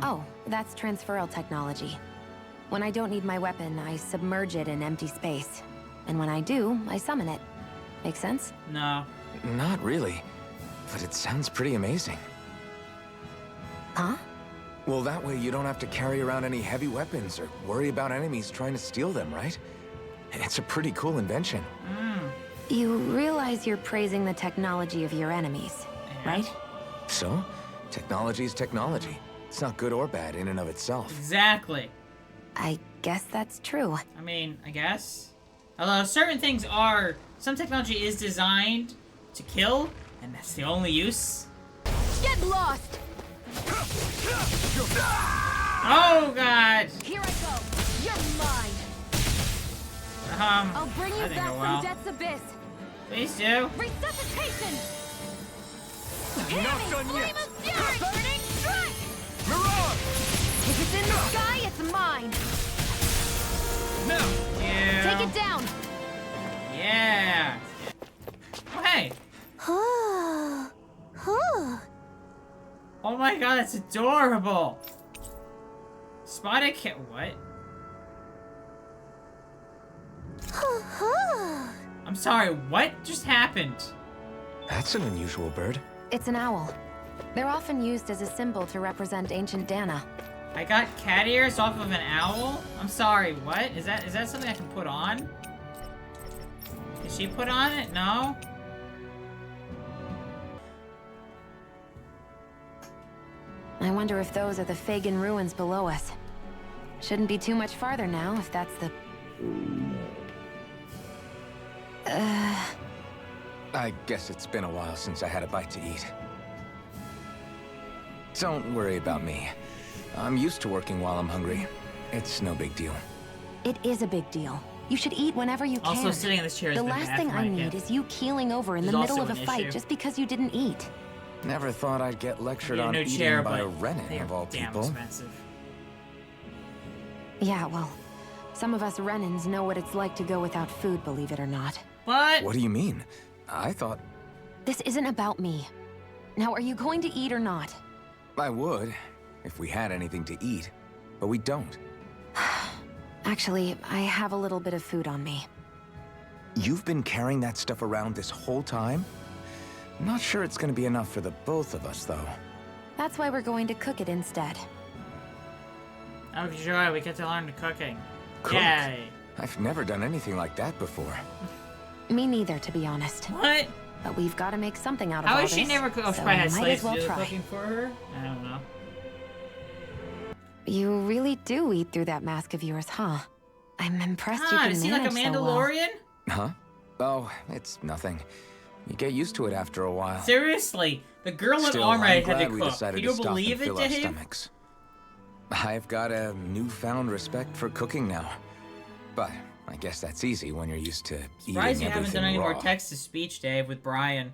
Oh, that's transferal technology. When I don't need my weapon, I submerge it in empty space. And when I do, I summon it. Make sense? No. Not really, but it sounds pretty amazing. Huh? Well, that way you don't have to carry around any heavy weapons or worry about enemies trying to steal them, right? It's a pretty cool invention. You realize you're praising the technology of your enemies, right? So, technology is technology. It's not good or bad in and of itself. Exactly. I guess that's true. I mean, I guess. Although certain things are... Some technology is designed to kill, and that's the only use. Get lost! Oh, God! Here I go! You're mine! I'll bring you back from Death's Abyss! Please do. Resuscitation! Not done yet! Flame of fury! Burning strike! Mirage! If it's in the sky, it's mine! Now! Yeah. Take it down! Yeah. Oh, hey. Oh my God, that's adorable. Spotted cat. What? I'm sorry, what just happened? That's an unusual bird. It's an owl. They're often used as a symbol to represent ancient Dana. I got cat ears off of an owl? I'm sorry, what? Is that something I can put on? Did she put on it? No? I wonder if those are the Fagin ruins below us. Shouldn't be too much farther now, if that's the... I guess it's been a while since I had a bite to eat. Don't worry about me. I'm used to working while I'm hungry. It's no big deal. It is a big deal. You should eat whenever you can. Also, sitting in this chair is the last thing I need is you keeling over in the middle of a fight just because you didn't eat. Never thought I'd get lectured on new eating chair, by a but Renan, of all damn people. expensive. Yeah, well, some of us Renans know what it's like to go without food, believe it or not. What? What do you mean? I thought... This isn't about me. Now, are you going to eat or not? I would, if we had anything to eat, but we don't. Actually, I have a little bit of food on me. You've been carrying that stuff around this whole time? Not sure it's gonna be enough for the both of us, though. That's why we're going to cook it instead. Oh, joy, we get to learn the cooking. Cook? Yay. I've never done anything like that before. Me neither, to be honest. What? But we've got to make something out of How all is she this, never cooked? Oh, she so probably had might slaves as well to do the try. cooking for her? I don't know. You really do eat through that mask of yours, huh? I'm impressed you can is he like a manage so well. Mandalorian? Huh? Oh, it's nothing. You get used to it after a while. Seriously, the girl in Still, armor I'm had to glad we cook. decided Can to you stop believe and it, fill our Dave? stomachs. I've got a newfound respect for cooking now. But I guess that's easy when you're used to eating Surprised you everything haven't done any raw. more text-to-speech, Dave, with Brian.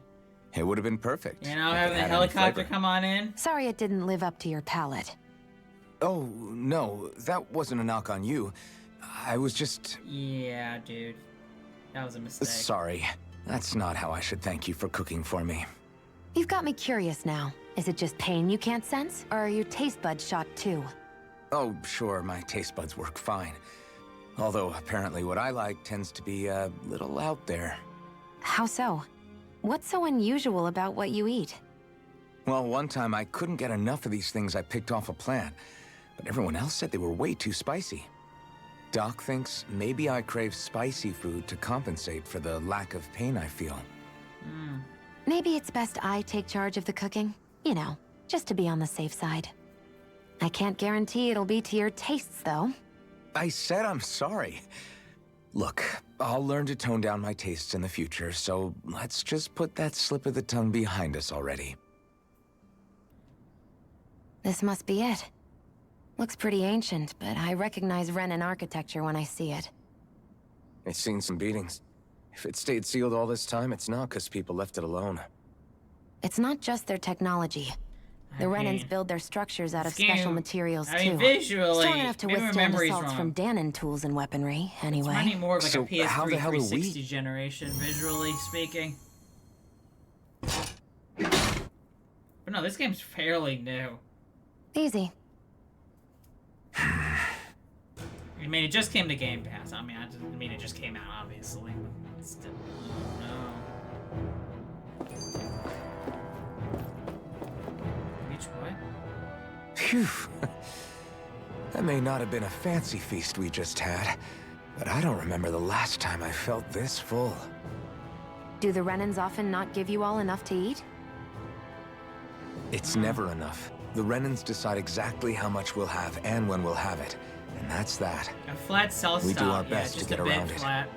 It would have been perfect. You know, if having it the had any helicopter flavor. come on in. Sorry it didn't live up to your palate. Oh, no, that wasn't a knock on you. I was just... Yeah, dude. That was a mistake. Sorry. That's not how I should thank you for cooking for me. You've got me curious now. Is it just pain you can't sense, or are your taste buds shot too? Oh, sure, my taste buds work fine. Although, apparently what I like tends to be a little out there. How so? What's so unusual about what you eat? Well, one time I couldn't get enough of these things I picked off a plant, but everyone else said they were way too spicy. Doc thinks maybe I crave spicy food to compensate for the lack of pain I feel. Maybe it's best I take charge of the cooking. You know, just to be on the safe side. I can't guarantee it'll be to your tastes, though. I said I'm sorry. Look, I'll learn to tone down my tastes in the future, so let's just put that slip of the tongue behind us already. This must be it. Looks pretty ancient, but I recognize Renan architecture when I see it. It's seen some beatings. If it stayed sealed all this time, it's not because people left it alone. It's not just their technology. The Renans build their structures out of special materials, too. Visually, strong enough to withstand assaults from Danon tools and weaponry, anyway. It's running more of like So a PS3 how the hell are 360 we? generation, visually speaking. But no, this game's fairly new. Easy. I mean, it just came to Game Pass. I mean, it just came out, obviously. But still, I don't know. Which way? Phew. That may not have been a fancy feast we just had, but I don't remember the last time I felt this full. Do the Renans often not give you all enough to eat? It's never enough. The Renans decide exactly how much we'll have and when we'll have it. And that's that. A flat cell We do our stop, best yeah, to just get a bit around it. flat.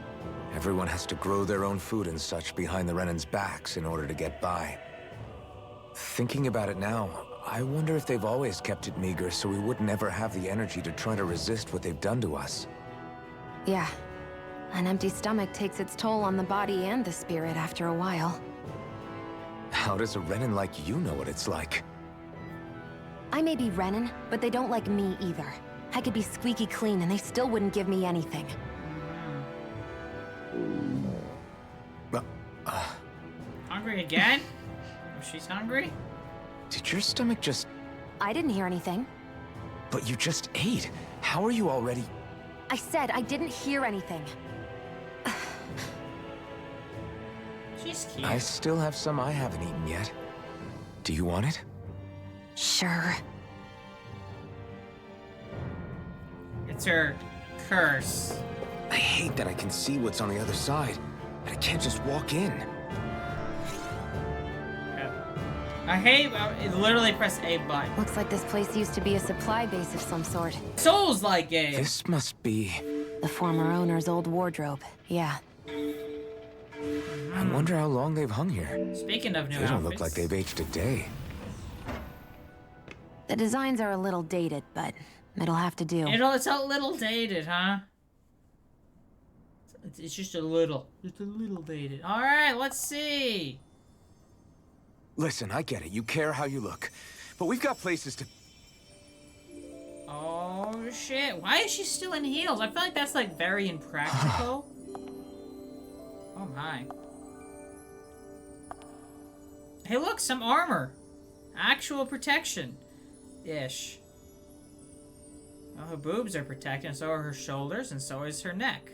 Everyone has to grow their own food and such behind the Renans' backs in order to get by. Thinking about it now, I wonder if they've always kept it meager so we would never have the energy to try to resist what they've done to us. Yeah. An empty stomach takes its toll on the body and the spirit after a while. How does a Renan like you know what it's like? I may be Renan, but they don't like me either. I could be squeaky clean and they still wouldn't give me anything. Hungry again? She's hungry? Did your stomach just... I didn't hear anything. But you just ate. How are you already... I said I didn't hear anything. She's cute. I still have some I haven't eaten yet. Do you want it? Sure. It's her curse. I hate that I can see what's on the other side, but I can't just walk in. I hate literally press A button. Looks like this place used to be a supply base of some sort. Souls-like game. This must be... The former owner's old wardrobe, yeah. I wonder how long they've hung here. Speaking of new They don't outfits. look like they've aged a day. The designs are a little dated, but it'll have to do. It's a little dated, huh? It's just a little. It's a little dated. Alright, let's see. Listen, I get it. You care how you look. But we've got places to... Oh, shit. Why is she still in heels? I feel like that's, like, very impractical. Oh, my. Hey, look, some armor. Actual protection. Ish. Well, her boobs are protected, and so are her shoulders, and so is her neck.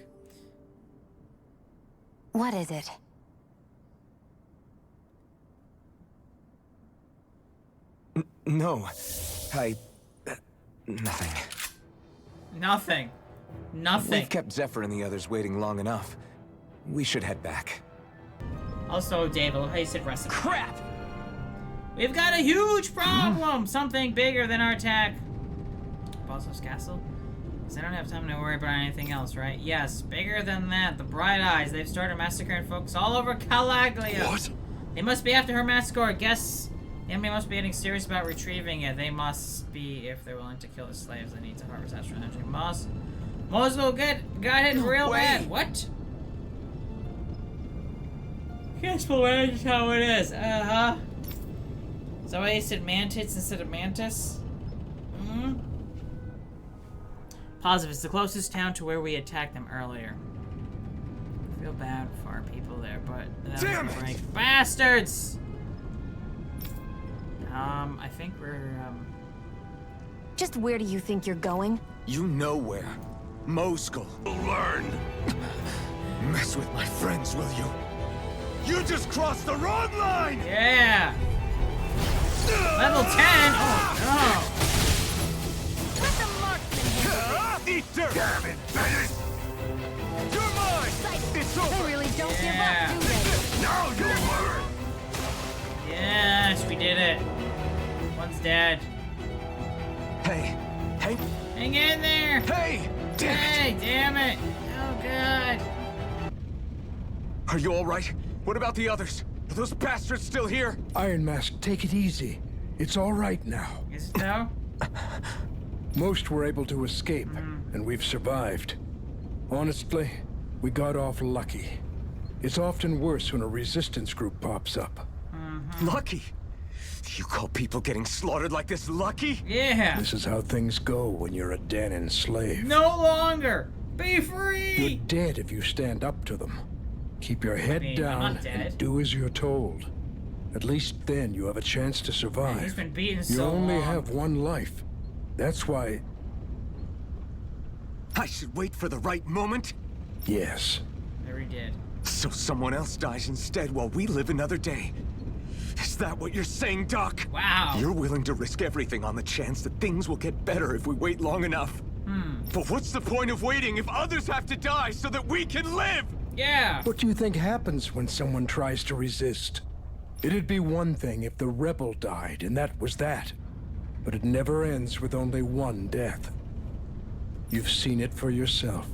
What is it? No. Nothing. Nothing. Nothing. We've kept Zephyr and the others waiting long enough. We should head back. Also, Dave, I love how you said recipe. Crap! We've got a huge problem! Something bigger than our attack. Bossos Castle? Because I don't have time to worry about anything else, right? Yes, bigger than that. The Bright Eyes. They've started massacring folks all over Calaglia. What? They must be after her massacre. Guess the enemy must be getting serious about retrieving it. They must be, if they're willing to kill the slaves, they need to harvest astral energy. Mosgo got hit real bad. What? Guess that's how it is. Uh-huh. Is that why they said mantis instead of mantis? Hmm? Positive, it's the closest town to where we attacked them earlier. I feel bad for our people there, but Damn it! Break. Bastards! I think we're, Just where do you think you're going? You know where. Moscow. Learn. Mess with my friends, will you? You just crossed the wrong line! yeah! Level 10? Oh, Let the marksman Eat dirt! Damn it, Bennett! You're mine! It's They over! really don't Yeah. give up, do they? Now you'll learn! no. Yes, we did it. One's dead. Hey, hey, Hang in there. hey! Damn it! Hey, damn it. Oh, God. Are you all right? What about the others? Are those bastards still here? Iron Mask, take it easy. It's all right now. Is it though? Most were able to escape, and we've survived. Honestly, we got off lucky. It's often worse when a resistance group pops up. Lucky? You call people getting slaughtered like this lucky? Yeah. This is how things go when you're a Danon slave. No longer. Be free. You're dead if you stand up to them. Keep your head I'm down not dead. and do as you're told. At least then you have a chance to survive. He's been beaten You so only long. have one life. That's why, I should wait for the right moment? yes. There he did. So someone else dies instead while we live another day. Is that what you're saying, Doc? Wow. You're willing to risk everything on the chance that things will get better if we wait long enough. But what's the point of waiting if others have to die so that we can live? Yeah. What do you think happens when someone tries to resist? It'd be one thing if the rebel died, and that was that. But it never ends with only one death. You've seen it for yourself.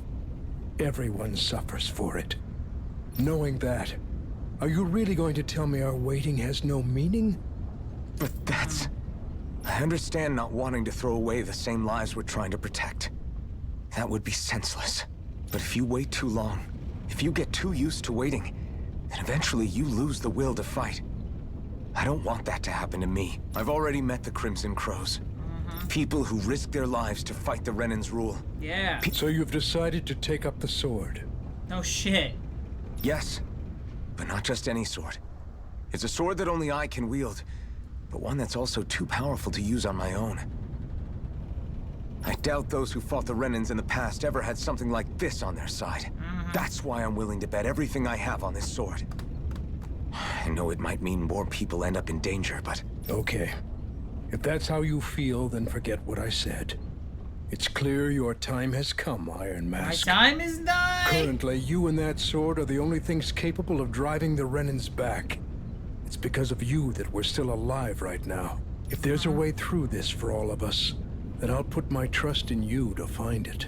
Everyone suffers for it. Knowing that, are you really going to tell me our waiting has no meaning? But that's... I understand not wanting to throw away the same lives we're trying to protect. That would be senseless. But if you wait too long, if you get too used to waiting, then eventually you lose the will to fight. I don't want that to happen to me. I've already met the Crimson Crows. People who risk their lives to fight the Renan's rule. Yeah. So you've decided to take up the sword. No shit. Yes, but not just any sword. It's a sword that only I can wield, but one that's also too powerful to use on my own. I doubt those who fought the Renans in the past ever had something like this on their side. That's why I'm willing to bet everything I have on this sword. I know it might mean more people end up in danger, but... Okay. If that's how you feel, then forget what I said. It's clear your time has come, Iron My Mask. time is done. Currently, you and that sword are the only things capable of driving the Renans back. It's because of you that we're still alive right now. If there's a way through this for all of us, then I'll put my trust in you to find it.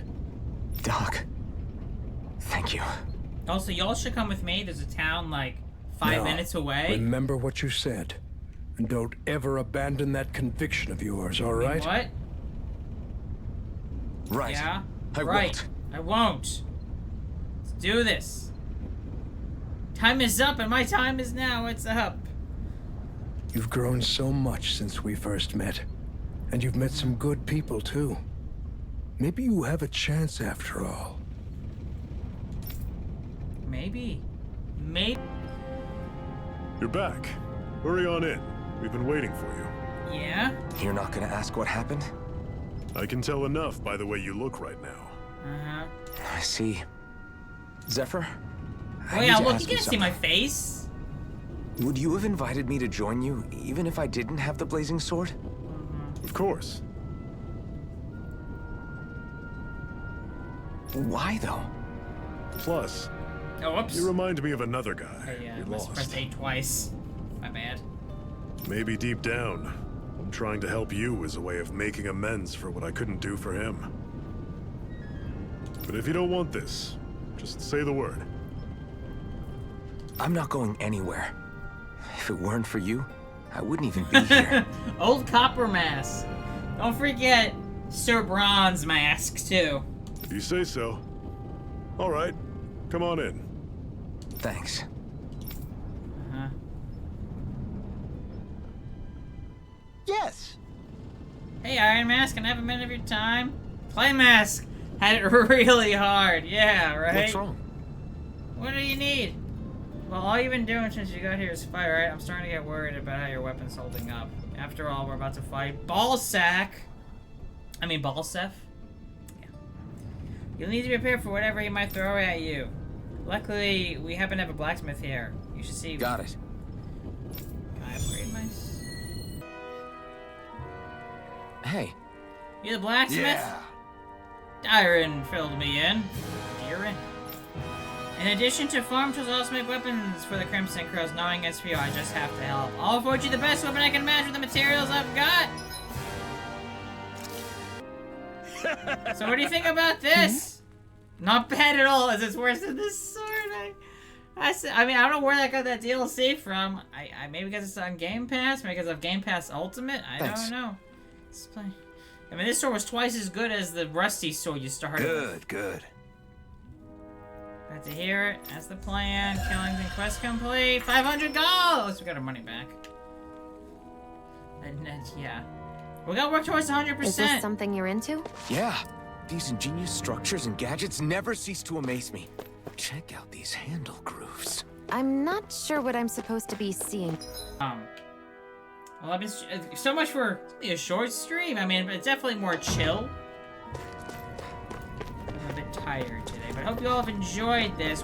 Doc, thank you. Also, y'all should come with me. There's a town like 5 Now, minutes away. Remember what you said. And don't ever abandon that conviction of yours, all right? What? Right. Yeah? I right. won't. I won't. Let's do this. Time is up and my time is now. It's up. You've grown so much since we first met. And you've met some good people, too. Maybe you have a chance after all. Maybe. Maybe. You're back. Hurry on in. We've been waiting for you. Yeah? You're not gonna ask what happened? I can tell enough by the way you look right now. Uh-huh. I see. Zephyr? Oh yeah, look, you can't see my face. Would you have invited me to join you, even if I didn't have the Blazing Sword? Of course. Why, though? Plus, Oh, whoops. you remind me of another guy I we must have pressed lost. A twice. My bad. Maybe deep down, I'm trying to help you as a way of making amends for what I couldn't do for him. But if you don't want this, just say the word. I'm not going anywhere. If it weren't for you, I wouldn't even be here. Old copper mask. Don't forget Sir Bronze mask, too. If you say so. All right, come on in. Thanks. Uh-huh. Yes. Hey, Iron Mask, can I have a minute of your time? Play Mask had it really hard. Yeah, right? What's wrong? What do you need? Well, all you've been doing since you got here is fight, right? I'm starting to get worried about how your weapon's holding up. After all, we're about to fight Balseph. Yeah. You'll need to be prepared for whatever he might throw at you. Luckily, we happen to have a blacksmith here. You should see... Got it. Can I upgrade my... Hey. You the blacksmith? Yeah. Tyranny filled me in. Tyranny. In addition to farm tools, I also make weapons for the Crimson Crows. Knowing SPO, I just have to help. I'll forge you the best weapon I can match with the materials I've got. So what do you think about this? Not bad at all, as it's worse than this sword. I mean, I don't know where I got that DLC from. I maybe because it's on Game Pass, maybe because of Game Pass Ultimate. I don't know. I mean, this sword was twice as good as the rusty sword you started with. Good. Glad to hear it. That's the plan. Killings and quest complete. 500 gold! At least we got our money back. And yeah. We gotta work towards 100%. Is this something you're into? Yeah. These ingenious structures and gadgets never cease to amaze me. Check out these handle grooves. I'm not sure what I'm supposed to be seeing. Well, I mean, so much for a short stream. I mean, it's definitely more chill. I'm a bit tired today, but I hope you all have enjoyed this.